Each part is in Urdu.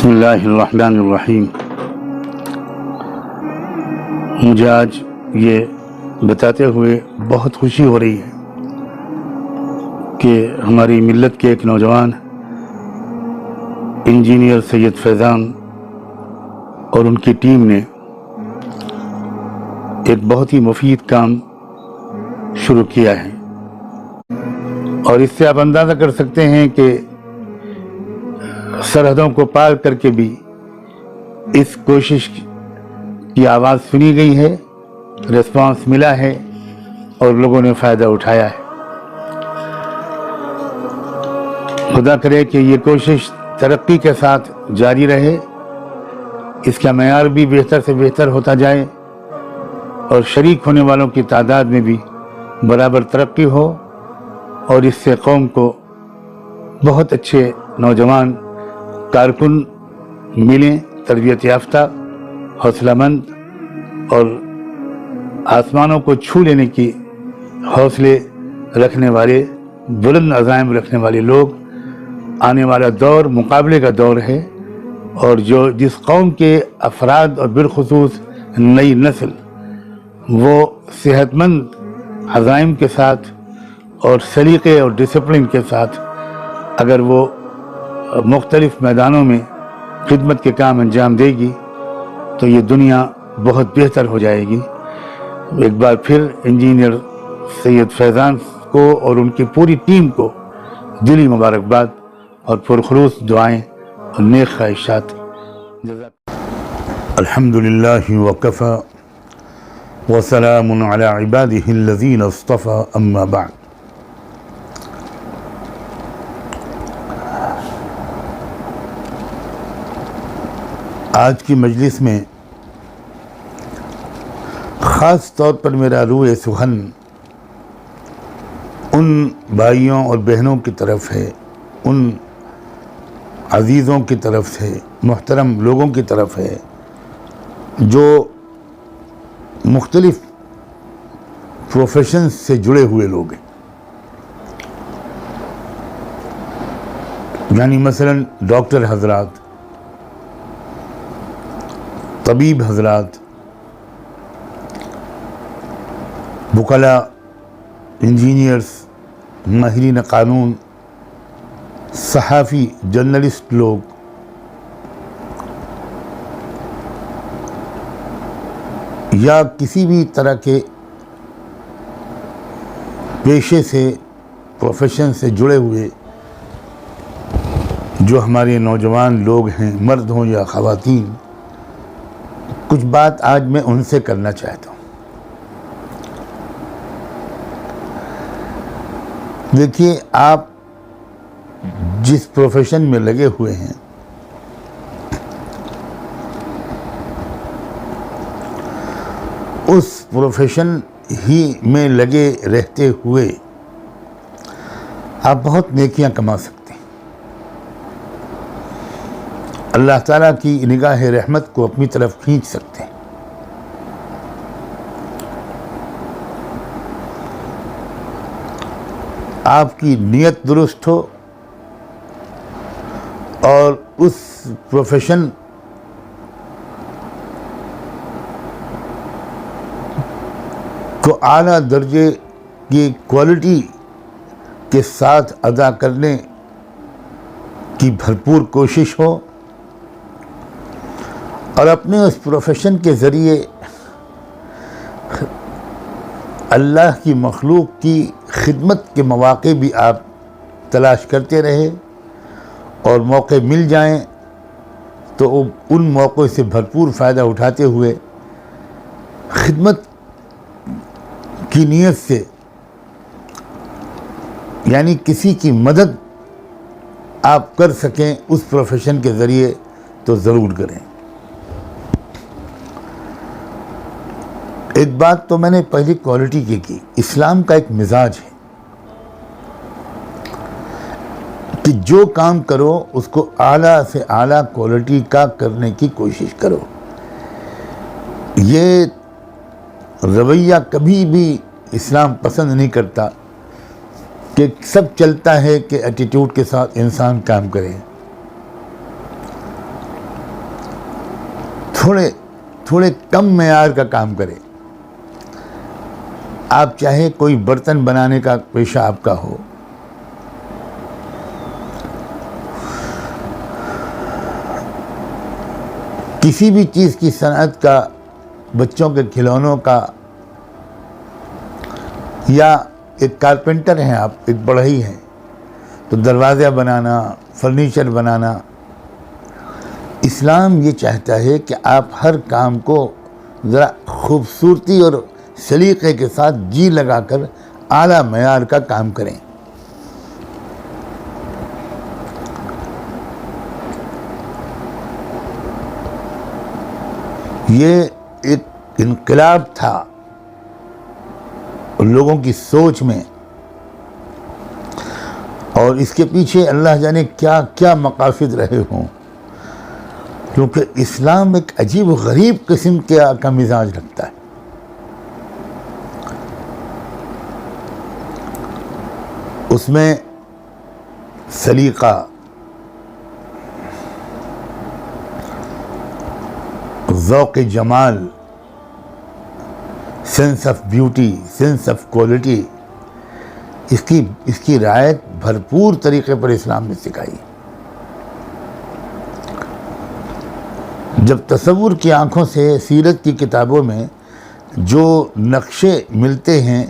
بسم اللہ الرحمن الرحیم۔ مجھے آج یہ بتاتے ہوئے بہت خوشی ہو رہی ہے کہ ہماری ملت کے ایک نوجوان انجینئر سید فیضان اور ان کی ٹیم نے ایک بہت ہی مفید کام شروع کیا ہے، اور اس سے آپ اندازہ کر سکتے ہیں کہ سرحدوں کو پار کر کے بھی اس کوشش کی آواز سنی گئی ہے، ریسپانس ملا ہے اور لوگوں نے فائدہ اٹھایا ہے۔ خدا کرے کہ یہ کوشش ترقی کے ساتھ جاری رہے، اس کا معیار بھی بہتر سے بہتر ہوتا جائے اور شریک ہونے والوں کی تعداد میں بھی برابر ترقی ہو، اور اس سے قوم کو بہت اچھے نوجوان کارکن ملیں، تربیت یافتہ، حوصلہ مند اور آسمانوں کو چھو لینے کی حوصلے رکھنے والے، بلند عزائم رکھنے والے لوگ۔ آنے والا دور مقابلے کا دور ہے، اور جس قوم کے افراد اور بالخصوص نئی نسل وہ صحت مند عزائم کے ساتھ اور سلیقے اور ڈسپلن کے ساتھ اگر وہ مختلف میدانوں میں خدمت کے کام انجام دے گی تو یہ دنیا بہت بہتر ہو جائے گی۔ ایک بار پھر انجینئر سید فیضان کو اور ان کی پوری ٹیم کو دلی مبارکباد اور پرخلوص دعائیں اور نیک خواہشات۔ الحمدللہ وکفی وسلام علی عبادہ الذین اصطفی، اما بعد۔ آج کی مجلس میں خاص طور پر میرا روح سخن ان بھائیوں اور بہنوں کی طرف ہے، ان عزیزوں کی طرف سے، محترم لوگوں کی طرف ہے جو مختلف پروفیشنز سے جڑے ہوئے لوگ ہیں۔ یعنی مثلا ڈاکٹر حضرات، طبیب حضرات، وکلاء، انجینئرز، ماہرین قانون، صحافی، جرنلسٹ لوگ، یا کسی بھی طرح کے پیشے سے، پروفیشن سے جڑے ہوئے جو ہمارے نوجوان لوگ ہیں، مرد ہوں یا خواتین، کچھ بات آج میں ان سے کرنا چاہتا ہوں۔ دیکھیے، آپ جس پروفیشن میں لگے ہوئے ہیں اس پروفیشن ہی میں لگے رہتے ہوئے آپ بہت نیکیاں کما سکتے ہیں، اللہ تعالیٰ کی نگاہ رحمت کو اپنی طرف کھینچ سکتے ہیں۔ آپ کی نیت درست ہو اور اس پروفیشن کو اعلیٰ درجے کی کوالٹی کے ساتھ ادا کرنے کی بھرپور کوشش ہو، اور اپنے اس پروفیشن کے ذریعے اللہ کی مخلوق کی خدمت کے مواقع بھی آپ تلاش کرتے رہے، اور موقع مل جائیں تو ان موقعوں سے بھرپور فائدہ اٹھاتے ہوئے خدمت کی نیت سے، یعنی کسی کی مدد آپ کر سکیں اس پروفیشن کے ذریعے تو ضرور کریں۔ ایک بات تو میں نے پہلی کوالٹی کی، اسلام کا ایک مزاج ہے کہ جو کام کرو اس کو اعلیٰ سے اعلیٰ کوالٹی کا کرنے کی کوشش کرو۔ یہ رویہ کبھی بھی اسلام پسند نہیں کرتا کہ سب چلتا ہے کہ ایٹیٹیوڈ کے ساتھ انسان کام کرے۔ تھوڑے کم معیار کا کام کرے. آپ چاہے کوئی برتن بنانے کا پیشہ آپ کا ہو, کسی بھی چیز کی صنعت کا, بچوں کے کھلونوں کا, یا ایک کارپینٹر ہیں آپ, ایک بڑھئی ہیں, تو دروازہ بنانا, فرنیچر بنانا, اسلام یہ چاہتا ہے کہ آپ ہر کام کو ذرا خوبصورتی اور سلیقے کے ساتھ جی لگا کر اعلیٰ معیار کا کام کریں. یہ ایک انقلاب تھا لوگوں کی سوچ میں, اور اس کے پیچھے اللہ جانے کیا کیا مقاصد رہے ہوں, کیونکہ اسلام ایک عجیب و غریب قسم کا مزاج رکھتا ہے. اس میں سلیقہ, ذوق جمال, sense of beauty, sense of quality, اس کی رعایت بھرپور طریقے پر اسلام نے سکھائی. جب تصور کی آنکھوں سے سیرت کی کتابوں میں جو نقشے ملتے ہیں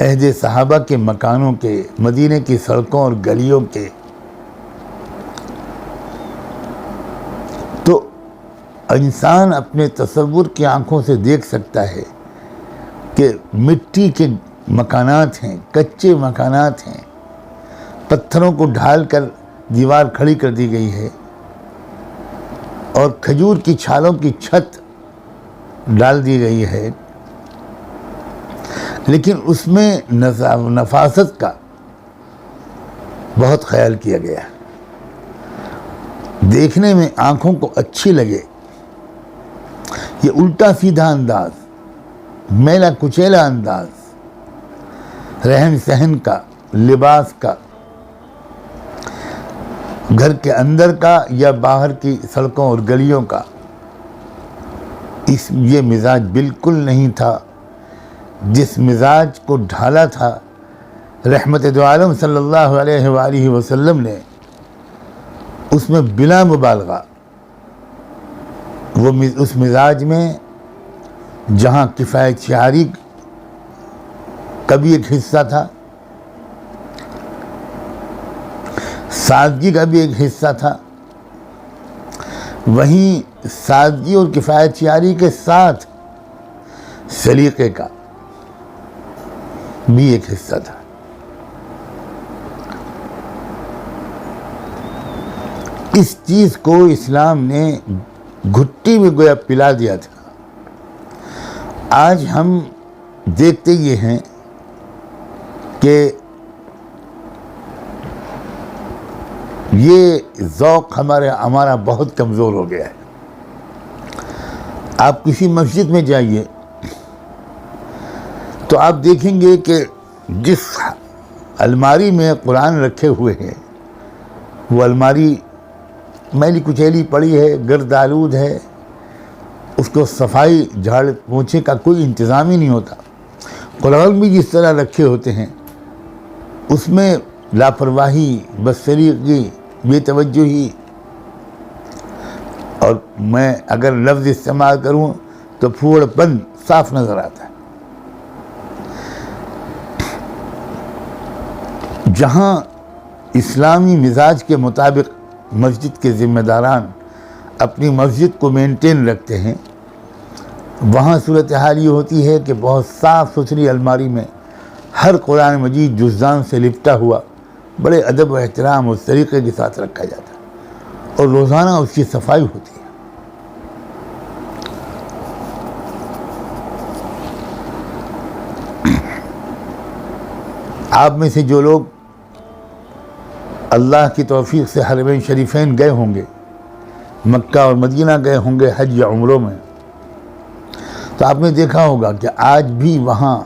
عہد صحابہ کے مکانوں کے, مدینے کی سڑکوں اور گلیوں کے, تو انسان اپنے تصور کی آنکھوں سے دیکھ سکتا ہے کہ مٹی کے مکانات ہیں, کچے مکانات ہیں, پتھروں کو ڈھال کر دیوار کھڑی کر دی گئی ہے, اور کھجور کی چھالوں کی چھت ڈال دی گئی ہے, لیکن اس میں نفاست کا بہت خیال کیا گیا, دیکھنے میں آنکھوں کو اچھی لگے. یہ الٹا سیدھا انداز, میلا کچیلا انداز, رہن سہن کا, لباس کا, گھر کے اندر کا یا باہر کی سڑکوں اور گلیوں کا, یہ مزاج بالکل نہیں تھا جس مزاج کو ڈھالا تھا رحمت دو عالم صلی اللہ علیہ وآلہ وسلم نے. اس میں بلا مبالغہ اس مزاج میں جہاں کفایت شعاری کا بھی ایک حصہ تھا, سادگی کا بھی ایک حصہ تھا, وہیں سادگی اور کفایت شعاری کے ساتھ سلیقے کا بھی ایک حصہ تھا. اس چیز کو اسلام نے گھٹی میں گویا پلا دیا تھا. آج ہم دیکھتے یہ ہیں کہ یہ ذوق ہمارا بہت کمزور ہو گیا ہے. آپ کسی مسجد میں جائیے تو آپ دیکھیں گے کہ جس الماری میں قرآن رکھے ہوئے ہیں وہ الماری میلی کچیلی پڑی ہے, گرد آلود ہے, اس کو صفائی جھاڑ پوچھے کا کوئی انتظام ہی نہیں ہوتا. قرآن بھی جس طرح رکھے ہوتے ہیں اس میں لاپرواہی, بدسلیقگی, بے توجہی, اور میں اگر لفظ استعمال کروں تو پھوڑ پن صاف نظر آتا ہے. جہاں اسلامی مزاج کے مطابق مسجد کے ذمہ داران اپنی مسجد کو مینٹین رکھتے ہیں, وہاں صورتحال یہ ہوتی ہے کہ بہت صاف ستھری الماری میں ہر قرآن مجید جزدان سے لپٹا ہوا بڑے ادب و احترام اور طریقے کے ساتھ رکھا جاتا ہے, اور روزانہ اس کی صفائی ہوتی ہے. آپ میں سے جو لوگ اللہ کی توفیق سے حرمین شریفین گئے ہوں گے, مکہ اور مدینہ گئے ہوں گے حج یا عمروں میں, تو آپ نے دیکھا ہوگا کہ آج بھی وہاں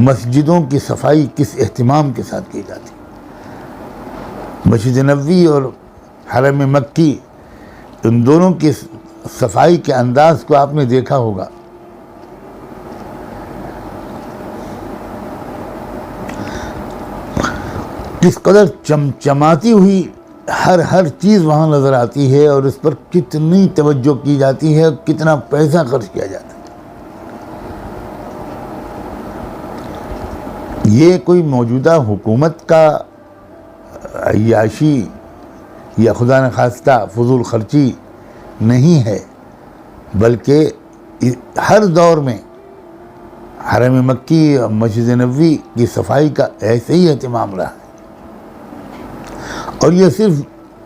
مسجدوں کی صفائی کس اہتمام کے ساتھ کی جاتی. مسجد نبوی اور حرم مکی ان دونوں کی صفائی کے انداز کو آپ نے دیکھا ہوگا. کس قدر چمچماتی ہوئی ہر چیز وہاں نظر آتی ہے اور اس پر کتنی توجہ کی جاتی ہے اور کتنا پیسہ خرچ کیا جاتا ہے. یہ کوئی موجودہ حکومت کا عیاشی یا خدا نخواستہ فضول خرچی نہیں ہے، بلکہ ہر دور میں حرم مکی اور مسجد نبوی کی صفائی کا ایسے ہی اہتمام رہا ہے. اور یہ صرف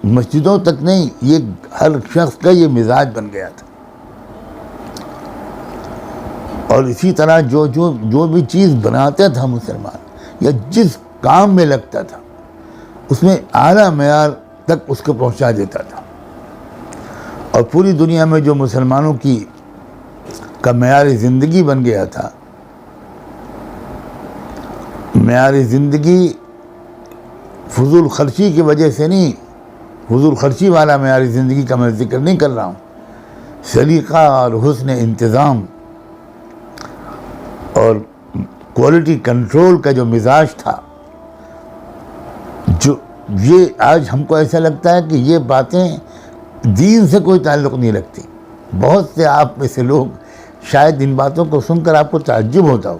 مسجدوں تک نہیں، یہ ہر شخص کا یہ مزاج بن گیا تھا. اور اسی طرح جو بھی چیز بناتا تھا مسلمان یا جس کام میں لگتا تھا اس میں اعلیٰ معیار تک اس کو پہنچا دیتا تھا. اور پوری دنیا میں جو مسلمانوں کا معیار زندگی بن گیا تھا، معیار زندگی فضول خرچی کی وجہ سے نہیں، فضول خرچی والا معیار زندگی کا میں ذکر نہیں کر رہا ہوں، سلیقہ اور حسن انتظام اور کوالٹی کنٹرول کا جو مزاج تھا، جو یہ آج ہم کو ایسا لگتا ہے کہ یہ باتیں دین سے کوئی تعلق نہیں رکھتی. بہت سے آپ میں سے لوگ شاید ان باتوں کو سن کر آپ کو تعجب ہوتا ہو،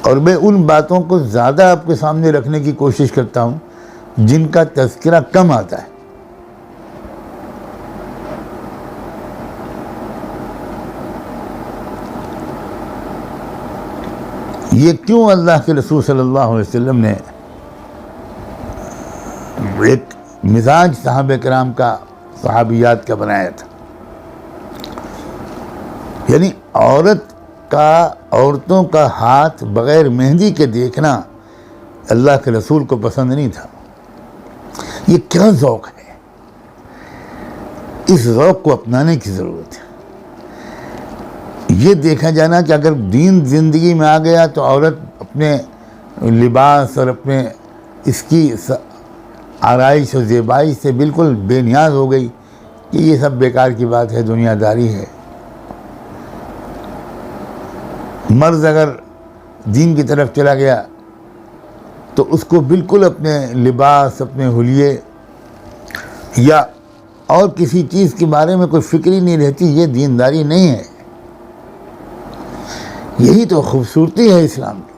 اور میں ان باتوں کو زیادہ آپ کے سامنے رکھنے کی کوشش کرتا ہوں جن کا تذکرہ کم آتا ہے. یہ کیوں اللہ کے رسول صلی اللہ علیہ وسلم نے ایک مزاج صحابہ کرام کا، صحابیات کا بنایا تھا؟ یعنی عورتوں کا ہاتھ بغیر مہندی کے دیکھنا اللہ کے رسول کو پسند نہیں تھا. یہ کیا ذوق ہے؟ اس ذوق کو اپنانے کی ضرورت ہے. یہ دیکھا جانا کہ اگر دین زندگی میں آ گیا تو عورت اپنے لباس اور اپنے اس کی آرائش اور زیبائی سے بالکل بے نیاز ہو گئی کہ یہ سب بیکار کی بات ہے، دنیا داری ہے. مرد اگر دین کی طرف چلا گیا تو اس کو بالکل اپنے لباس، اپنے حلیے یا اور کسی چیز کے بارے میں کوئی فکر ہی نہیں رہتی. یہ دینداری نہیں ہے. یہی تو خوبصورتی ہے اسلام کی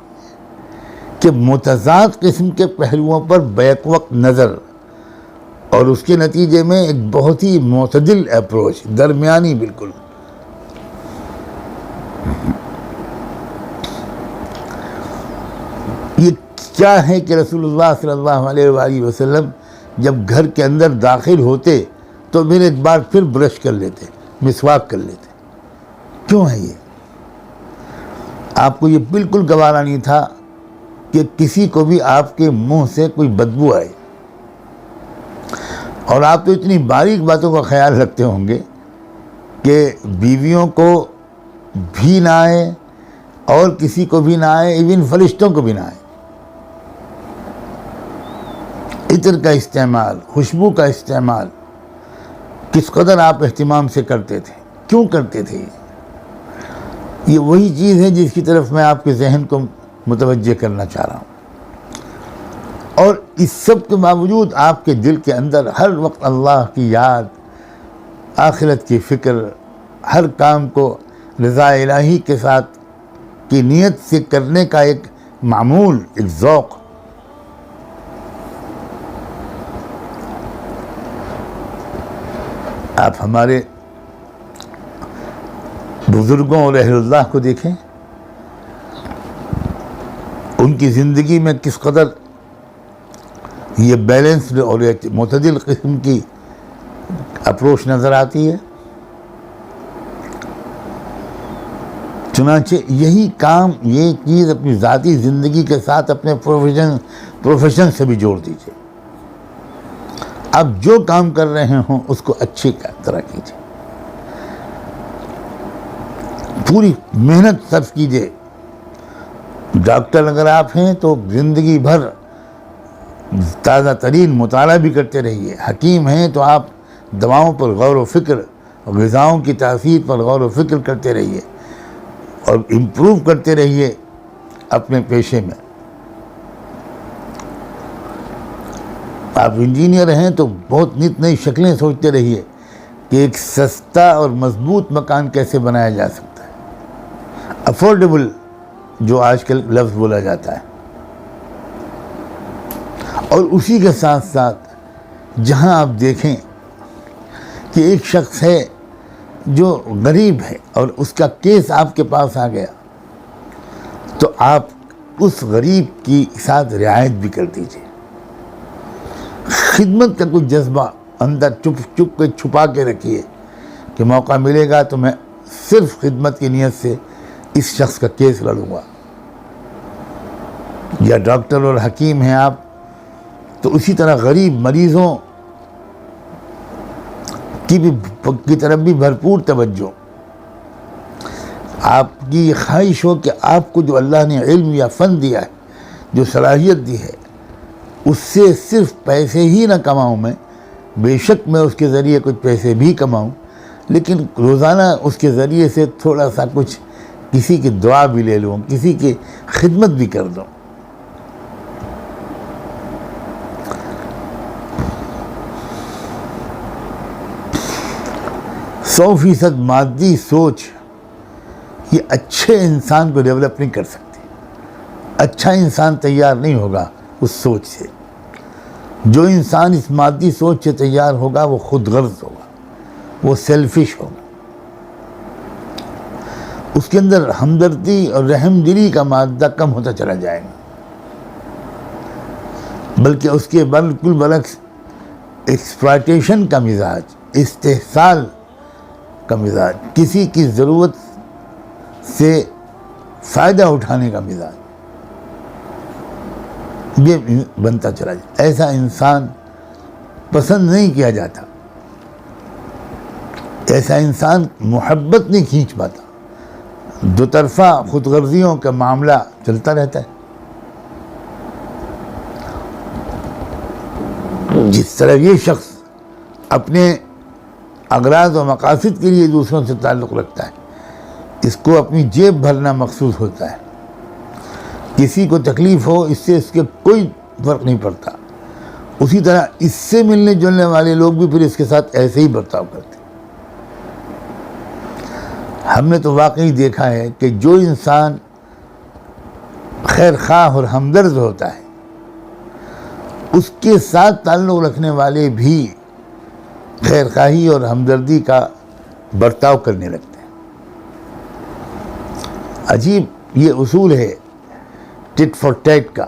کہ متضاد قسم کے پہلوؤں پر بیک وقت نظر اور اس کے نتیجے میں ایک بہت ہی معتدل اپروچ، درمیانی بالکل. یہ کیا ہے کہ رسول اللہ صلی اللہ علیہ وآلہ وسلم جب گھر کے اندر داخل ہوتے تو پھر ایک بار پھر برش کر لیتے، مسواک کر لیتے. کیوں ہے یہ؟ آپ کو یہ بالکل گوارا نہیں تھا کہ کسی کو بھی آپ کے منہ سے کوئی بدبو آئے. اور آپ تو اتنی باریک باتوں کا خیال رکھتے ہوں گے کہ بیویوں کو بھی نہ آئے اور کسی کو بھی نہ آئے، ایون فرشتوں کو بھی نہ آئے. عطر کا استعمال، خوشبو کا استعمال کس قدر آپ اہتمام سے کرتے تھے، کیوں کرتے تھے؟ یہ وہی چیز ہے جس کی طرف میں آپ کے ذہن کو متوجہ کرنا چاہ رہا ہوں. اور اس سب کے باوجود آپ کے دل کے اندر ہر وقت اللہ کی یاد، آخرت کی فکر، ہر کام کو رضا الہی کے ساتھ کی نیت سے کرنے کا ایک معمول، ایک ذوق. آپ ہمارے بزرگوں اور اہل اللہ کو دیکھیں، ان کی زندگی میں کس قدر یہ بیلنسڈ اور معتدل قسم کی اپروچ نظر آتی ہے. چنانچہ یہی کام، یہ چیز اپنی ذاتی زندگی کے ساتھ اپنے پروفیشن سے بھی جوڑ دیجیے. آپ جو کام کر رہے ہوں اس کو اچھی طرح کیجیے، پوری محنت صرف کیجیے. ڈاکٹر اگر آپ ہیں تو زندگی بھر تازہ ترین مطالعہ بھی کرتے رہیے. حکیم ہیں تو آپ دواؤں پر غور و فکر غذاؤں کی تاثیر پر غور و فکر کرتے رہیے اور امپروو کرتے رہیے اپنے پیشے میں. آپ انجینئر ہیں تو بہت نت نئی شکلیں سوچتے رہیے کہ ایک سستا اور مضبوط مکان کیسے بنایا جا سکتا ہے. افورڈیبل جو آج کل لفظ بولا جاتا ہے. اور اسی کے ساتھ ساتھ جہاں آپ دیکھیں کہ ایک شخص ہے جو غریب ہے اور اس کا کیس آپ کے پاس آ گیا تو آپ اس غریب کی ساتھ رعایت بھی کر دیجیے. خدمت کا کچھ جذبہ اندر چپ کے چھپا کے رکھیے کہ موقع ملے گا تو میں صرف خدمت کی نیت سے اس شخص کا کیس لڑوں گا. یا ڈاکٹر اور حکیم ہیں آپ تو اسی طرح غریب مریضوں کی طرف بھی بھرپور توجہ. آپ کی یہ خواہش ہو کہ آپ کو جو اللہ نے علم یا فن دیا ہے, جو صلاحیت دی ہے, اس سے صرف پیسے ہی نہ کماؤں میں, بے شک میں اس کے ذریعے کچھ پیسے بھی کماؤں, لیکن روزانہ اس کے ذریعے سے تھوڑا سا کچھ کسی کی دعا بھی لے لوں, کسی کی خدمت بھی کر دوں. سو فیصد مادی سوچ یہ اچھے انسان کو ڈیولپ نہیں کر سکتی. اچھا انسان تیار نہیں ہوگا اس سوچ سے. جو انسان اس مادی سوچ سے تیار ہوگا وہ خود غرض ہوگا, وہ سیلفش ہوگا. اس کے اندر ہمدردی اور رحم دلی کا مادہ کم ہوتا چلا جائے گا, بلکہ اس کے بالکل برعکس ایکسپلائٹیشن کا مزاج, استحصال کا مزاج, کسی کی ضرورت سے فائدہ اٹھانے کا مزاج, یہ بنتا چلا جائے. ایسا انسان پسند نہیں کیا جاتا, ایسا انسان محبت نہیں کھینچ پاتا. دو طرفہ خود غرضیوں کا معاملہ چلتا رہتا ہے. جس طرح یہ شخص اپنے اغراض و مقاصد کے لیے دوسروں سے تعلق رکھتا ہے, اس کو اپنی جیب بھرنا مخصوص ہوتا ہے. کسی کو تکلیف ہو اس سے اس کے کوئی فرق نہیں پڑتا. اسی طرح اس سے ملنے جلنے والے لوگ بھی پھر اس کے ساتھ ایسے ہی برتاؤ کرتے. ہم نے تو واقعی دیکھا ہے کہ جو انسان خیر خواہ اور ہمدرد ہوتا ہے اس کے ساتھ تعلق رکھنے والے بھی خیر خواہی اور ہمدردی کا برتاؤ کرنے لگتے ہیں. عجیب یہ اصول ہے ٹٹ فار ٹیٹ کا,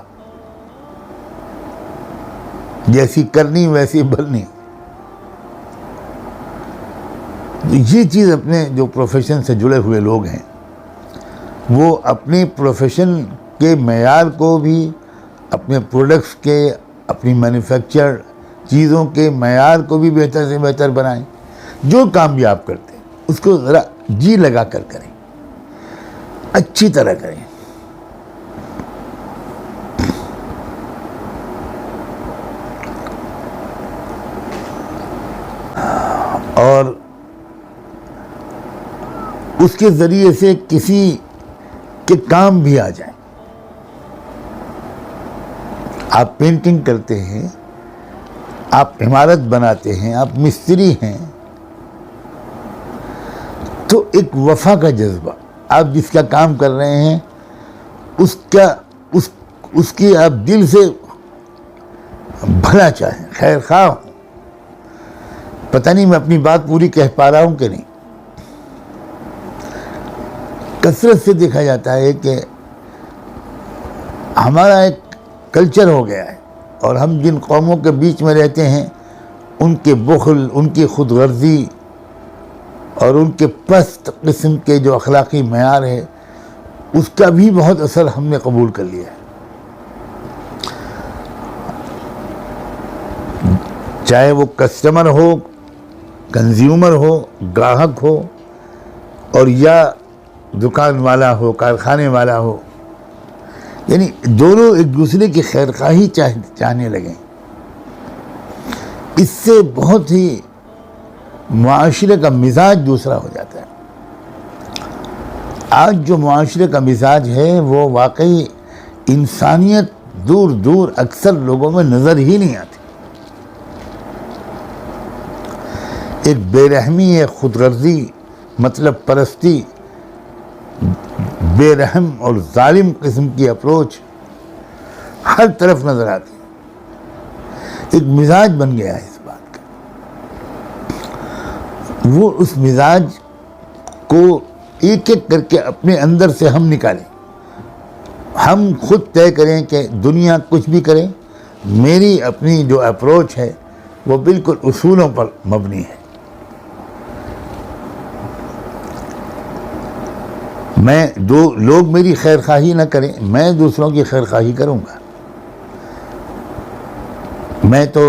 جیسی کرنی ویسی بھرنی. یہ چیز اپنے جو پروفیشن سے جڑے ہوئے لوگ ہیں وہ اپنے پروفیشن کے معیار کو بھی, اپنے پروڈکٹس کے, اپنی مینوفیکچر چیزوں کے معیار کو بھی بہتر سے بہتر بنائیں. جو کام بھی آپ کرتے ہیں اس کو ذرا جی لگا کر کریں, اچھی طرح کریں. اور اس کے ذریعے سے کسی کے کام بھی آ جائیں. آپ پینٹنگ کرتے ہیں, آپ عمارت بناتے ہیں, آپ مستری ہیں, تو ایک وفا کا جذبہ, آپ جس کا کام کر رہے ہیں اس کی آپ دل سے بھلا چاہیں, خیر خواہ ہوں. پتہ نہیں میں اپنی بات پوری کہہ پا رہا ہوں کہ نہیں. کثرت سے دیکھا جاتا ہے کہ ہمارا ایک کلچر ہو گیا ہے اور ہم جن قوموں کے بیچ میں رہتے ہیں ان کے بخل, ان کی خود غرضی اور ان کے پست قسم کے جو اخلاقی معیار ہے اس کا بھی بہت اثر ہم نے قبول کر لیا ہے. چاہے وہ کسٹمر ہو, کنزیومر ہو, گاہک ہو, اور یا دکان والا ہو, کارخانے والا ہو, یعنی دونوں ایک دوسرے کی خیر خواہی چاہنے لگیں. اس سے بہت ہی معاشرے کا مزاج دوسرا ہو جاتا ہے۔ آج جو معاشرے کا مزاج ہے وہ واقعی انسانیت دور دور اکثر لوگوں میں نظر ہی نہیں آتی۔ ایک بے رحمی، ایک خود غرضی، مطلب پرستی، بے رحم اور ظالم قسم کی اپروچ ہر طرف نظر آتی ہے۔ ایک مزاج بن گیا ہے اس بات کا۔ وہ اس مزاج کو ایک ایک کر کے اپنے اندر سے ہم نکالیں، ہم خود طے کریں کہ دنیا کچھ بھی کرے، میری اپنی جو اپروچ ہے وہ بالکل اصولوں پر مبنی ہے۔ لوگ میری خیر خواہی نہ کریں، میں دوسروں کی خیر خواہی کروں گا۔ میں تو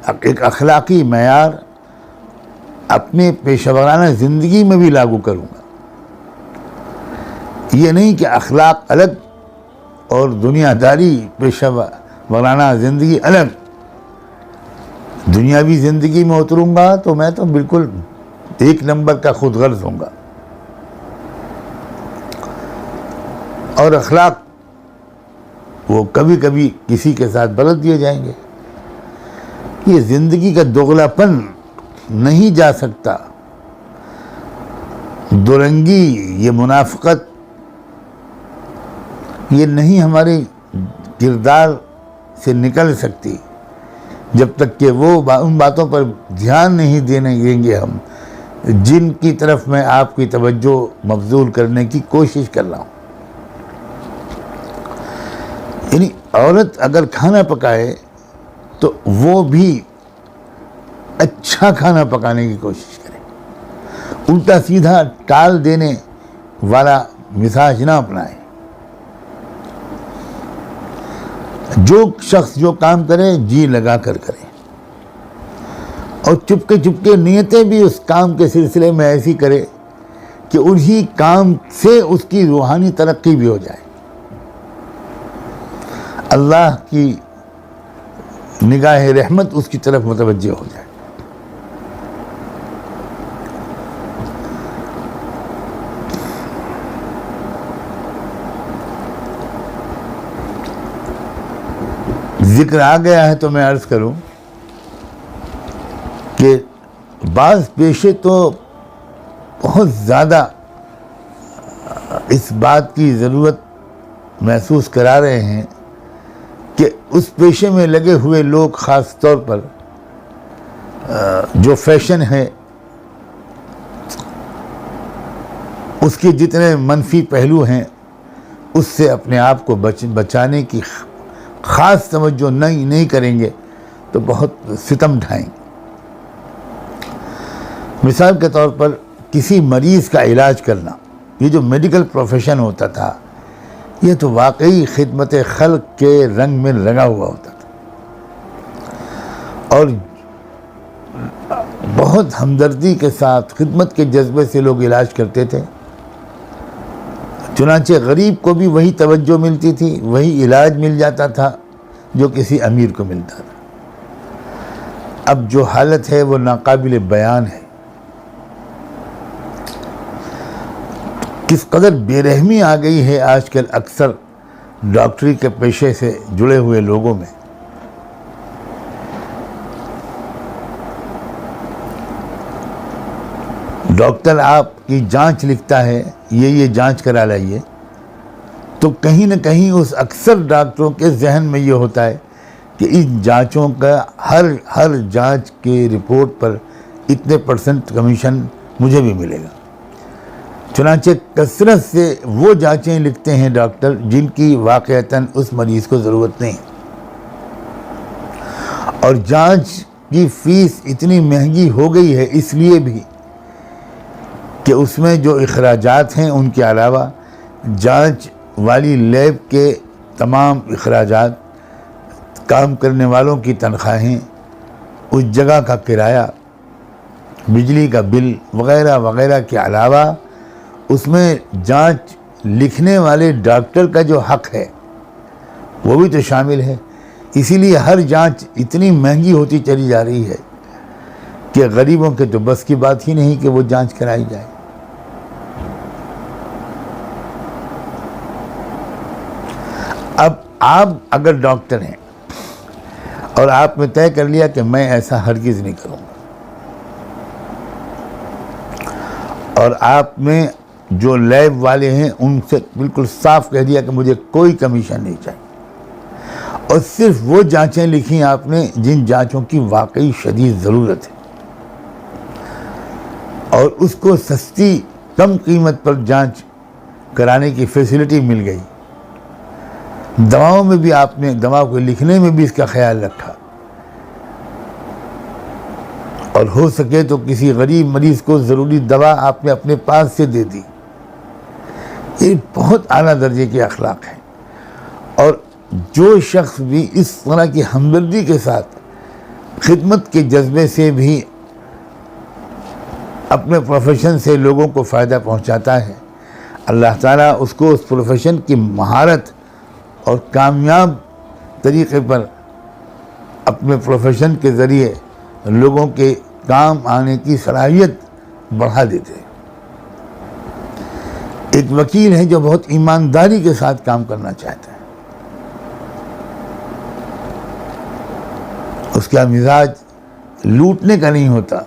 ایک اخلاقی معیار اپنے پیشہ ورانہ زندگی میں بھی لاگو کروں گا۔ یہ نہیں کہ اخلاق الگ اور دنیا داری پیشہ ورانہ زندگی الگ۔ دنیاوی زندگی میں اتروں گا تو میں تو بالکل ایک نمبر کا خود غرض ہوں گا، اور اخلاق وہ کبھی کبھی کسی کے ساتھ برت دیے جائیں گے۔ یہ زندگی کا دوغلاپن نہیں جا سکتا، دورنگی، یہ منافقت، یہ نہیں ہمارے کردار سے نکل سکتی جب تک کہ وہ ان باتوں پر دھیان نہیں دیں گے ہم جن کی طرف میں آپ کی توجہ مبذول کرنے کی کوشش کر رہا ہوں۔ یعنی عورت اگر کھانا پکائے تو وہ بھی اچھا کھانا پکانے کی کوشش کرے، الٹا سیدھا ٹال دینے والا مزاج نہ اپنائے۔ جو شخص جو کام کرے جی لگا کر کرے، اور چپکے چپکے نیتیں بھی اس کام کے سلسلے میں ایسی کرے کہ انہی کام سے اس کی روحانی ترقی بھی ہو جائے، اللہ کی نگاہ رحمت اس کی طرف متوجہ ہو جائے۔ ذکر آ گیا ہے تو میں عرض کروں کہ بعض پیشے تو بہت زیادہ اس بات کی ضرورت محسوس کرا رہے ہیں کہ اس پیشے میں لگے ہوئے لوگ خاص طور پر جو فیشن ہے اس کے جتنے منفی پہلو ہیں اس سے اپنے آپ کو بچانے کی خاص توجہ نہیں کریں گے تو بہت ستم ڈھائیں گے۔ مثال کے طور پر کسی مریض کا علاج کرنا، یہ جو میڈیکل پروفیشن ہوتا تھا یہ تو واقعی خدمت خلق کے رنگ میں رنگا ہوا ہوتا تھا، اور بہت ہمدردی کے ساتھ خدمت کے جذبے سے لوگ علاج کرتے تھے۔ چنانچہ غریب کو بھی وہی توجہ ملتی تھی، وہی علاج مل جاتا تھا جو کسی امیر کو ملتا تھا۔ اب جو حالت ہے وہ ناقابل بیان ہے۔ کس قدر بے رحمی آ گئی ہے آج کل اکثر ڈاکٹری کے پیشے سے جڑے ہوئے لوگوں میں۔ ڈاکٹر آپ کی جانچ لکھتا ہے، یہ جانچ کرا لائیے، تو کہیں نہ کہیں اس اکثر ڈاکٹروں کے ذہن میں یہ ہوتا ہے کہ ان جانچوں کا ہر جانچ کے رپورٹ پر اتنے % کمیشن مجھے بھی ملے گا۔ چنانچہ کثرت سے وہ جانچیں لکھتے ہیں ڈاکٹر جن کی واقعتاً اس مریض کو ضرورت نہیں، اور جانچ کی فیس اتنی مہنگی ہو گئی ہے اس لیے بھی کہ اس میں جو اخراجات ہیں ان کے علاوہ جانچ والی لیب کے تمام اخراجات، کام کرنے والوں کی تنخواہیں، اس جگہ کا کرایہ، بجلی کا بل وغیرہ وغیرہ کے علاوہ اس میں جانچ لکھنے والے ڈاکٹر کا جو حق ہے وہ بھی تو شامل ہے۔ اسی لیے ہر جانچ اتنی مہنگی ہوتی چلی جا رہی ہے کہ غریبوں کے تو بس کی بات ہی نہیں کہ وہ جانچ کرائی جائے. اب آپ اگر ڈاکٹر ہیں اور آپ نے طے کر لیا کہ میں ایسا ہرگز نہیں کروں گا، اور آپ نے جو لیب والے ہیں ان سے بالکل صاف کہہ دیا کہ مجھے کوئی کمیشن نہیں چاہیے، اور صرف وہ جانچیں لکھی آپ نے جن جانچوں کی واقعی شدید ضرورت ہے، اور اس کو سستی کم قیمت پر جانچ کرانے کی فیسلٹی مل گئی. دواؤں میں بھی آپ نے دوا کو لکھنے میں بھی اس کا خیال رکھا، اور ہو سکے تو کسی غریب مریض کو ضروری دوا آپ نے اپنے پاس سے دے دی. یہ بہت اعلیٰ درجے کے اخلاق ہیں. اور جو شخص بھی اس طرح کی ہمدردی کے ساتھ خدمت کے جذبے سے بھی اپنے پروفیشن سے لوگوں کو فائدہ پہنچاتا ہے، اللہ تعالیٰ اس کو اس پروفیشن کی مہارت اور کامیاب طریقے پر اپنے پروفیشن کے ذریعے لوگوں کے کام آنے کی صلاحیت بڑھا دیتے ہیں. ایک وکیل ہے جو بہت ایمانداری کے ساتھ کام کرنا چاہتا ہے، اس کا مزاج لوٹنے کا نہیں ہوتا،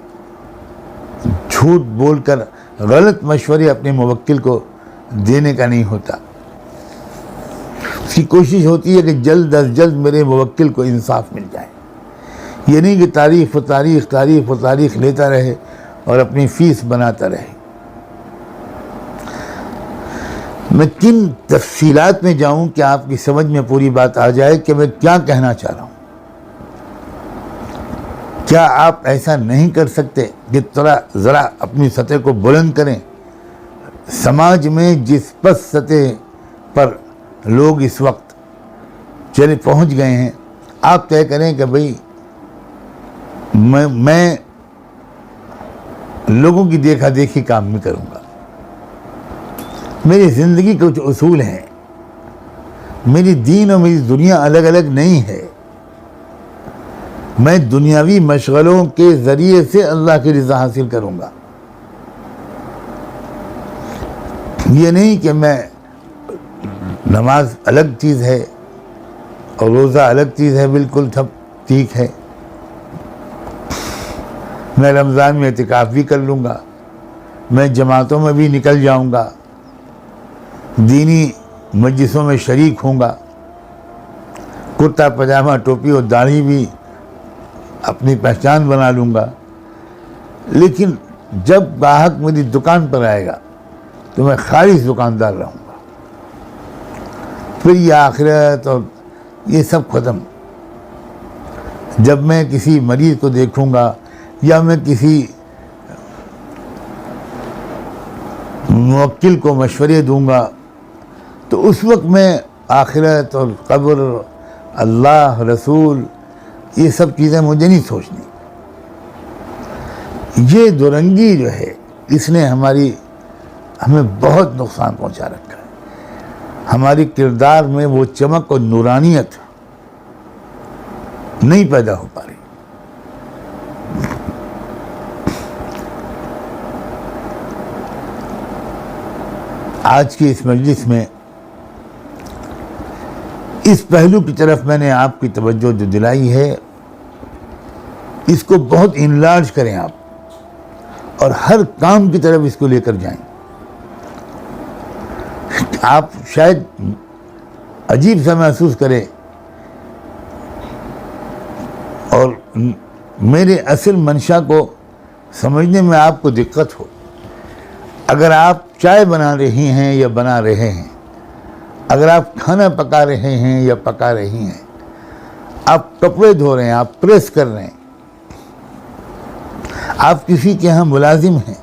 جھوٹ بول کر غلط مشورے اپنے موکل کو دینے کا نہیں ہوتا. اس کی کوشش ہوتی ہے کہ جلد از جلد میرے موکل کو انصاف مل جائے. یہ نہیں کہ تاریخ و تاریخ لیتا رہے اور اپنی فیس بناتا رہے. میں کن تفصیلات میں جاؤں کہ آپ کی سمجھ میں پوری بات آ جائے کہ میں کیا کہنا چاہ رہا ہوں. کیا آپ ایسا نہیں کر سکتے کہ ذرا اپنی سطح کو بلند کریں؟ سماج میں جس پس سطح پر لوگ اس وقت چلے پہنچ گئے ہیں، آپ طے کریں کہ بھئی میں لوگوں کی دیکھا دیکھی کام نہیں کروں گا. میری زندگی کے کچھ اصول ہیں، میری دین اور میری دنیا الگ الگ نہیں ہے. میں دنیاوی مشغلوں کے ذریعے سے اللہ کی رضا حاصل کروں گا. یہ نہیں کہ میں نماز الگ چیز ہے اور روزہ الگ چیز ہے، بالکل سب ٹھیک ہے. میں رمضان میں اعتکاف بھی کر لوں گا، میں جماعتوں میں بھی نکل جاؤں گا، دینی مجلسوں میں شریک ہوں گا، کرتا پجامہ ٹوپی اور داڑھی بھی اپنی پہچان بنا لوں گا. لیکن جب گاہک میری دکان پر آئے گا تو میں خالص دکاندار رہوں گا. پھر یہ آخرت اور یہ سب ختم. جب میں کسی مریض کو دیکھوں گا یا میں کسی موکل کو مشورے دوں گا تو اس وقت میں آخرت اور قبر، اللہ، رسول، یہ سب چیزیں مجھے نہیں سوچنی. یہ دورنگی جو ہے اس نے ہمیں بہت نقصان پہنچا رکھا ہے. ہماری کردار میں وہ چمک اور نورانیت نہیں پیدا ہو پا رہی. آج کی اس مجلس میں اس پہلو کی طرف میں نے آپ کی توجہ جو دلائی ہے، اس کو بہت انلارج کریں آپ، اور ہر کام کی طرف اس کو لے کر جائیں. آپ شاید عجیب سا محسوس کریں اور میرے اصل منشا کو سمجھنے میں آپ کو دقت ہو. اگر آپ چائے بنا رہی ہیں یا بنا رہے ہیں، اگر آپ کھانا پکا رہے ہیں یا پکا رہی ہیں، آپ کپڑے دھو رہے ہیں، آپ پریس کر رہے ہیں، آپ کسی کے ہاں ملازم ہیں،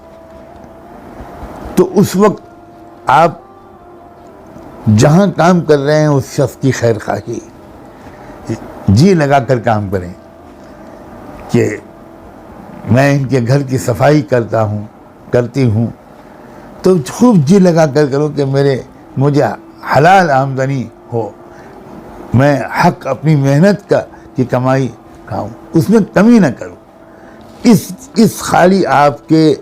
تو اس وقت آپ جہاں کام کر رہے ہیں اس شخص کی خیر خواہی جی لگا کر کام کریں کہ میں ان کے گھر کی صفائی کرتی ہوں تو خوب جی لگا کر کرو کہ مجھے حلال آمدنی ہو، میں حق اپنی محنت کی کمائی کھاؤں، اس میں کمی نہ کروں. اس خالی آپ کے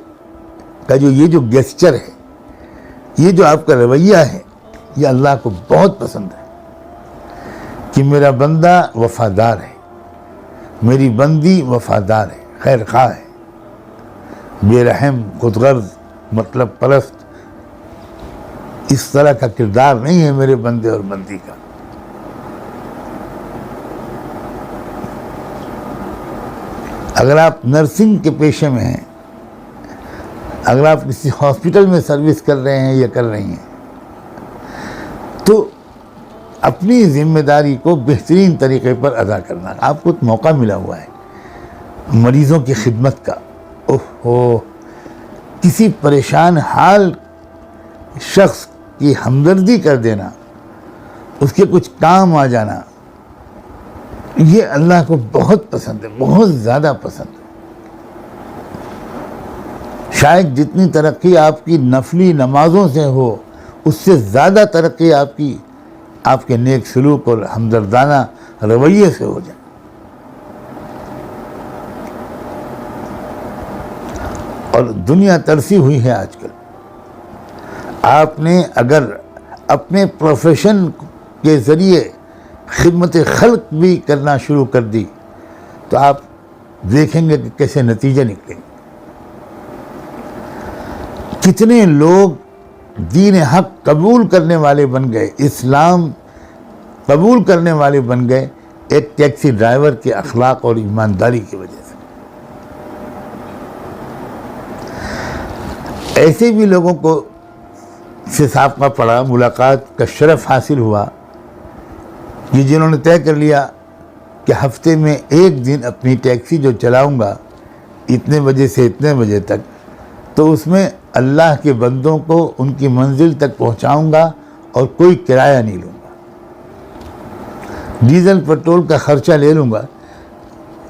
کا یہ جو گیسچر ہے، یہ جو آپ کا رویہ ہے، یہ اللہ کو بہت پسند ہے کہ میرا بندہ وفادار ہے، میری بندی وفادار ہے، خیر خواہ ہے، بے رحم، خود غرض، مطلب پرست، اس طرح کا کردار نہیں ہے میرے بندے اور بندی کا۔ اگر آپ نرسنگ کے پیشے میں ہیں، اگر آپ کسی ہاسپٹل میں سروس کر رہے ہیں یا کر رہی ہیں، تو اپنی ذمہ داری کو بہترین طریقے پر ادا کرنا۔ آپ کو ایک موقع ملا ہوا ہے مریضوں کی خدمت کا، کسی پریشان حال شخص کی ہمدردی کر دینا، اس کے کچھ کام آ جانا، یہ اللہ کو بہت پسند ہے، بہت زیادہ پسند ہے۔ شاید جتنی ترقی آپ کی نفلی نمازوں سے ہو، اس سے زیادہ ترقی آپ کے نیک سلوک اور ہمدردانہ رویے سے ہو جائے۔ اور دنیا ترسی ہوئی ہے آج کل۔ آپ نے اگر اپنے پروفیشن کے ذریعے خدمت خلق بھی کرنا شروع کر دی تو آپ دیکھیں گے کہ کیسے نتیجے نکلیں گے۔ کتنے لوگ دین حق قبول کرنے والے بن گئے، اسلام قبول کرنے والے بن گئے، ایک ٹیکسی ڈرائیور کے اخلاق اور ایمانداری کی وجہ سے۔ ایسے بھی لوگوں کو سے سابقہ پڑا، ملاقات کا شرف حاصل ہوا کہ جنہوں نے طے کر لیا کہ ہفتے میں ایک دن اپنی ٹیکسی جو چلاؤں گا اتنے بجے سے اتنے بجے تک، تو اس میں اللہ کے بندوں کو ان کی منزل تک پہنچاؤں گا اور کوئی کرایہ نہیں لوں گا، ڈیزل پٹرول کا خرچہ لے لوں گا،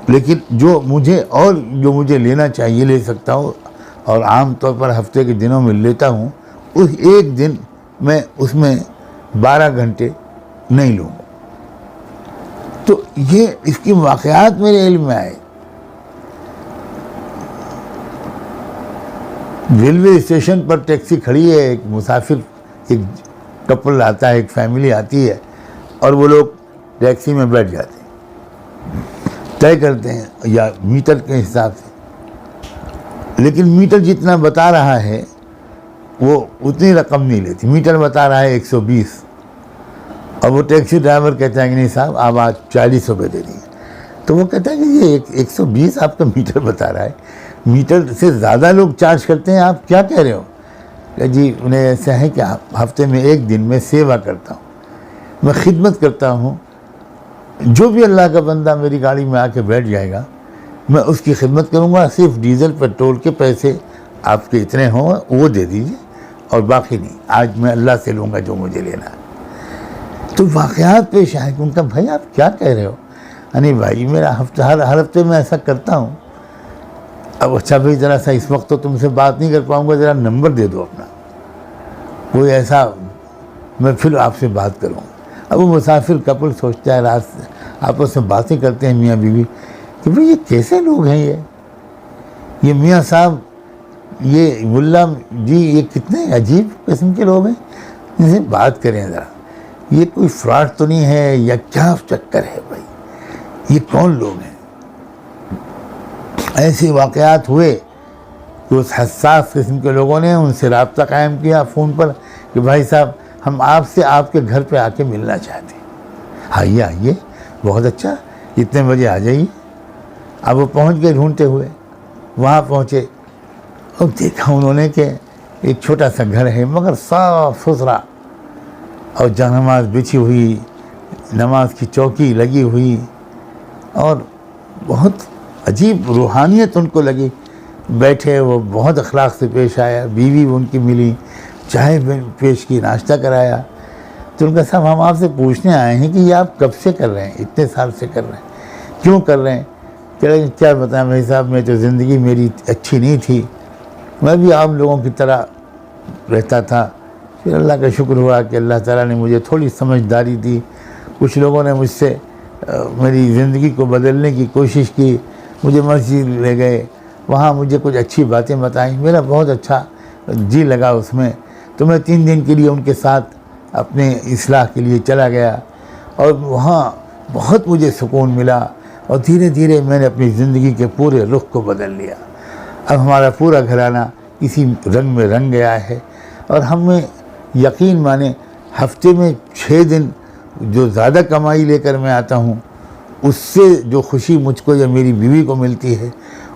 لیکن جو مجھے لینا چاہیے لے سکتا ہوں، اور عام طور پر ہفتے کے دنوں میں لیتا ہوں، اس ایک دن میں اس میں 12 گھنٹے نہیں لوں گا۔ تو یہ اس کی واقعات میرے علم میں آئے۔ ریلوے اسٹیشن پر ٹیکسی کھڑی ہے، ایک مسافر، ایک کپل آتا ہے، ایک فیملی آتی ہے، اور وہ لوگ ٹیکسی میں بیٹھ جاتے ہیں، طے کرتے ہیں یا میٹر کے حساب سے، لیکن میٹر جتنا بتا رہا ہے وہ اتنی رقم نہیں لیتی۔ میٹر بتا رہا ہے 120، اور وہ ٹیکسی ڈرائیور کہتا ہے کہ نہیں صاحب آپ آج 40 روپے دے دیجیے۔ تو وہ کہتا ہے کہ یہ 120 آپ کا میٹر بتا رہا ہے، میٹر سے زیادہ لوگ چارج کرتے ہیں، آپ کیا کہہ رہے ہو؟ کہ جی انہیں ایسا ہے کہ ہفتے میں ایک دن میں سیوا کرتا ہوں، میں خدمت کرتا ہوں، جو بھی اللہ کا بندہ میری گاڑی میں آ کے بیٹھ جائے گا میں اس کی خدمت کروں گا، صرف ڈیزل پیٹرول کے پیسے آپ کے اتنے ہوں وہ دے دیجیے، اور باقی نہیں، آج میں اللہ سے لوں گا جو مجھے لینا ہے۔ تو واقعات پیش آئے کہ ان کا بھائی آپ کیا کہہ رہے ہو؟ نہیں بھائی میرا ہر ہفتے میں ایسا کرتا ہوں۔ اب اچھا بھائی ذرا سا اس وقت تو تم سے بات نہیں کر پاؤں گا، ذرا نمبر دے دو اپنا، کوئی ایسا میں پھر آپ سے بات کروں۔ اب وہ مسافر کپل سوچتا ہے، رات آپس میں باتیں کرتے ہیں میاں بیوی کہ بھئی یہ کیسے لوگ ہیں، یہ میاں صاحب، یہ ملا جی، یہ کتنے عجیب قسم کے لوگ ہیں، ان سے بات کریں ذرا، یہ کوئی فراڈ تو نہیں ہے یا کیا چکر ہے بھائی، یہ کون لوگ ہیں؟ ایسے واقعات ہوئے کہ اس حساس قسم کے لوگوں نے ان سے رابطہ قائم کیا فون پر کہ بھائی صاحب ہم آپ سے آپ کے گھر پہ آ کے ملنا چاہتے ہیں، آئیے، بہت اچھا، اتنے بجے آ جائیے۔ اب وہ پہنچ گئے ڈھونڈتے ہوئے، وہاں پہنچے اور دیکھا انہوں نے کہ ایک چھوٹا سا گھر ہے مگر صاف ستھرا، اور جا نماز بچھی ہوئی، نماز کی چوکی لگی ہوئی، اور بہت عجیب روحانیت ان کو لگی۔ بیٹھے، وہ بہت اخلاق سے پیش آیا، بیوی ان کی ملی، چائے پیش کی، ناشتہ کرایا۔ تو ان کا صاحب ہم آپ سے پوچھنے آئے ہیں کہ یہ آپ کب سے کر رہے ہیں، اتنے سال سے کر رہے ہیں، کیوں کر رہے ہیں؟ کیا بتائیں بھائی صاحب، میں تو زندگی میری اچھی نہیں تھی، میں بھی آپ لوگوں کی طرح رہتا تھا، پھر اللہ کا شکر ہوا کہ اللہ تعالیٰ نے مجھے تھوڑی سمجھداری دی، کچھ لوگوں نے مجھ سے میری زندگی کو بدلنے کی کوشش کی، مجھے مسجد لے گئے، وہاں مجھے کچھ اچھی باتیں بتائیں، میرا بہت اچھا جی لگا اس میں، تو میں 3 دن کے لیے ان کے ساتھ اپنے اصلاح کے لیے چلا گیا، اور وہاں بہت مجھے سکون ملا، اور دھیرے دھیرے میں نے اپنی زندگی کے پورے رخ کو بدل لیا۔ اب ہمارا پورا گھرانہ اسی رنگ میں رنگ گیا ہے، اور ہمیں یقین مانے ہفتے میں 6 دن جو زیادہ کمائی لے کر میں آتا ہوں، اس سے جو خوشی مجھ کو یا میری بیوی کو ملتی ہے،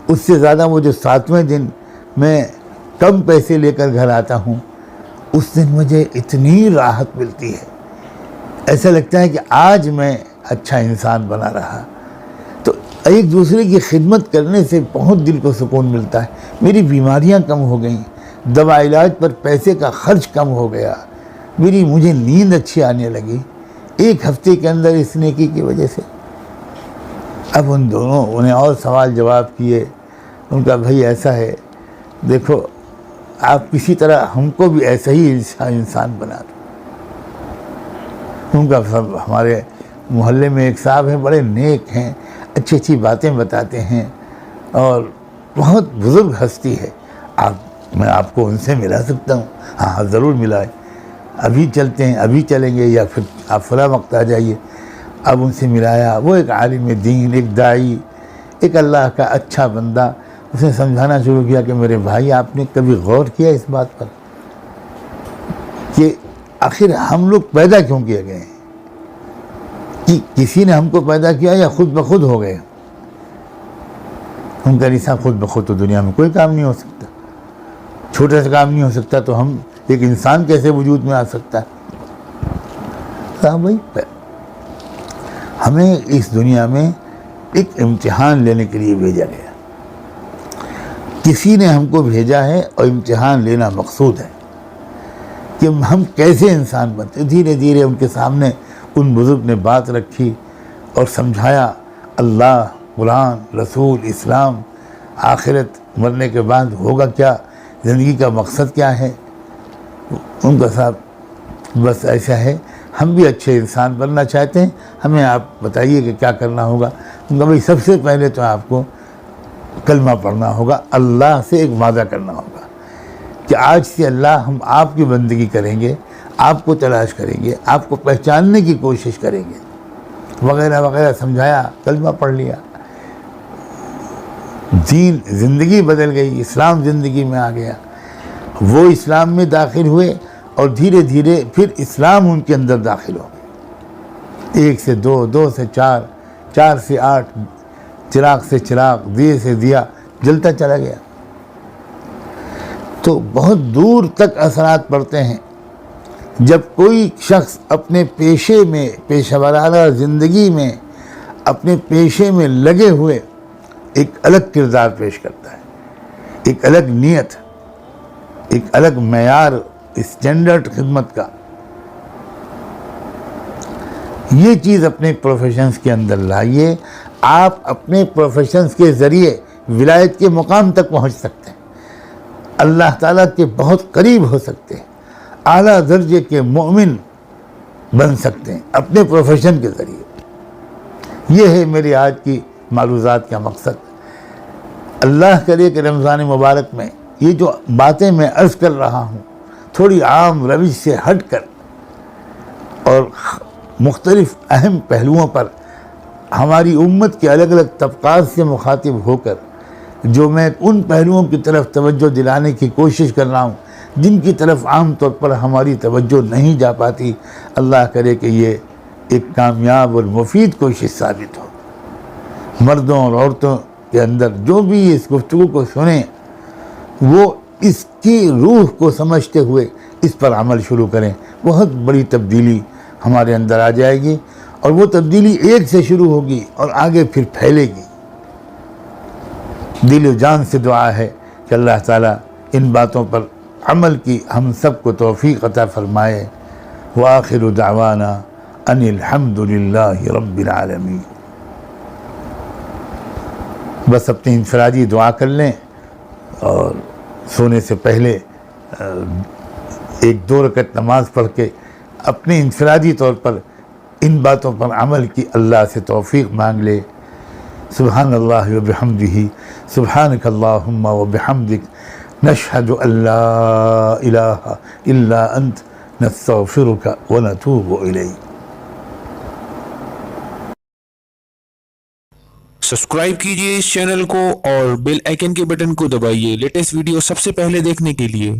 اس سے زیادہ وہ جو 7ویں دن میں کم پیسے لے کر گھر آتا ہوں، اس دن مجھے اتنی راحت ملتی ہے، ایسا لگتا ہے کہ آج میں اچھا انسان بنا رہا۔ تو ایک دوسرے کی خدمت کرنے سے بہت دل کو سکون ملتا ہے۔ میری بیماریاں کم ہو گئیں، دوا علاج پر پیسے کا خرچ کم ہو گیا، مجھے نیند اچھی آنے لگی، 1 ہفتے کے اندر اس نیکی کی وجہ سے۔ اب ان دونوں انہیں اور سوال جواب کیے، ان کا بھائی ایسا ہے، دیکھو آپ کسی طرح ہم کو بھی ایسا ہی انسان بنا دو۔ ان کا ہمارے محلے میں ایک صاحب ہیں، بڑے نیک ہیں، اچھی اچھی باتیں بتاتے ہیں، اور بہت بزرگ ہستی ہے، میں آپ کو ان سے ملا سکتا ہوں؟ ہاں ضرور ملائے، ابھی چلتے ہیں، ابھی چلیں گے، یا پھر آپ فلاں وقت آ جائیے۔ اب ان سے ملایا، وہ ایک عالم دین، ایک داعی، ایک اللہ کا اچھا بندہ۔ اس نے سمجھانا شروع کیا کہ میرے بھائی، آپ نے کبھی غور کیا اس بات پر کہ آخر ہم لوگ پیدا کیوں کیے گئے ہیں؟ کہ کسی نے ہم کو پیدا کیا یا خود بخود ہو گئے؟ ان کا نصاب خود بخود تو دنیا میں کوئی کام نہیں ہو سکتا، چھوٹا سا کام نہیں ہو سکتا، تو ہم ایک انسان کیسے وجود میں آ سکتا ہے؟ کہا بھائی ہمیں اس دنیا میں ایک امتحان لینے کے لیے بھیجا گیا، کسی نے ہم کو بھیجا ہے، اور امتحان لینا مقصود ہے کہ ہم کیسے انسان بنتے۔ دھیرے دھیرے ان کے سامنے ان بزرگ نے بات رکھی اور سمجھایا، اللہ، قرآن، رسول، اسلام، آخرت، مرنے کے بعد ہوگا کیا، زندگی کا مقصد کیا ہے۔ ان کا صاحب بس ایسا ہے، ہم بھی اچھے انسان بننا چاہتے ہیں، ہمیں آپ بتائیے کہ کیا کرنا ہوگا۔ ان کا بھائی سب سے پہلے تو آپ کو کلمہ پڑھنا ہوگا، اللہ سے ایک وعدہ کرنا ہوگا کہ آج سے اللہ ہم آپ کی بندگی کریں گے، آپ کو تلاش کریں گے، آپ کو پہچاننے کی کوشش کریں گے، وغیرہ وغیرہ سمجھایا، کلمہ پڑھ لیا، دین، زندگی بدل گئی، اسلام زندگی میں آ گیا۔ وہ اسلام میں داخل ہوئے، اور دھیرے دھیرے پھر اسلام ان کے اندر داخل ہو گیا، 1 سے 2، 2 سے 4، 4 سے 8، چراغ سے چراغ، دیے سے دیا جلتا چلا گیا۔ تو بہت دور تک اثرات پڑتے ہیں جب کوئی شخص اپنے پیشے میں، پیشہ ورانہ زندگی میں، اپنے پیشے میں لگے ہوئے ایک الگ کردار پیش کرتا ہے، ایک الگ نیت، ایک الگ معیار، اسٹینڈرڈ خدمت کا۔ یہ چیز اپنے پروفیشنز کے اندر لائیے، آپ اپنے پروفیشنز کے ذریعے ولایت کے مقام تک پہنچ سکتے ہیں، اللہ تعالیٰ کے بہت قریب ہو سکتے ہیں، اعلیٰ درجے کے مومن بن سکتے ہیں اپنے پروفیشن کے ذریعے۔ یہ ہے میری آج کی معروضات کا مقصد۔ اللہ کرے کہ رمضان مبارک میں یہ جو باتیں میں عرض کر رہا ہوں، تھوڑی عام روش سے ہٹ کر اور مختلف اہم پہلوؤں پر ہماری امت کے الگ الگ طبقات سے مخاطب ہو کر جو میں ان پہلوؤں کی طرف توجہ دلانے کی کوشش کر رہا ہوں جن کی طرف عام طور پر ہماری توجہ نہیں جا پاتی، اللہ کرے کہ یہ ایک کامیاب اور مفید کوشش ثابت ہو۔ مردوں اور عورتوں کے اندر جو بھی اس گفتگو کو سنیں، وہ اس کی روح کو سمجھتے ہوئے اس پر عمل شروع کریں، بہت بڑی تبدیلی ہمارے اندر آ جائے گی، اور وہ تبدیلی ایک سے شروع ہوگی اور آگے پھر پھیلے گی۔ دل و جان سے دعا ہے کہ اللہ تعالیٰ ان باتوں پر عمل کی ہم سب کو توفیق عطا فرمائے۔ وآخر دعوانا ان الحمد للہ رب العالمین۔ بس اپنی انفرادی دعا کر لیں، اور سونے سے پہلے 1-2 رکعت نماز پڑھ کے اپنے انفرادی طور پر ان باتوں پر عمل کی اللہ سے توفیق مانگ لے۔ سبحان اللہ و بحمدہ سبحانک اللہم و بحمدک نشہد ان لا الہ الا انت نستغفرک و نتوب الیک۔ سبسکرائب کیجئے اس چینل کو اور بیل آئیکن کے بٹن کو دبائیے لیٹسٹ ویڈیو سب سے پہلے دیکھنے کے لیے۔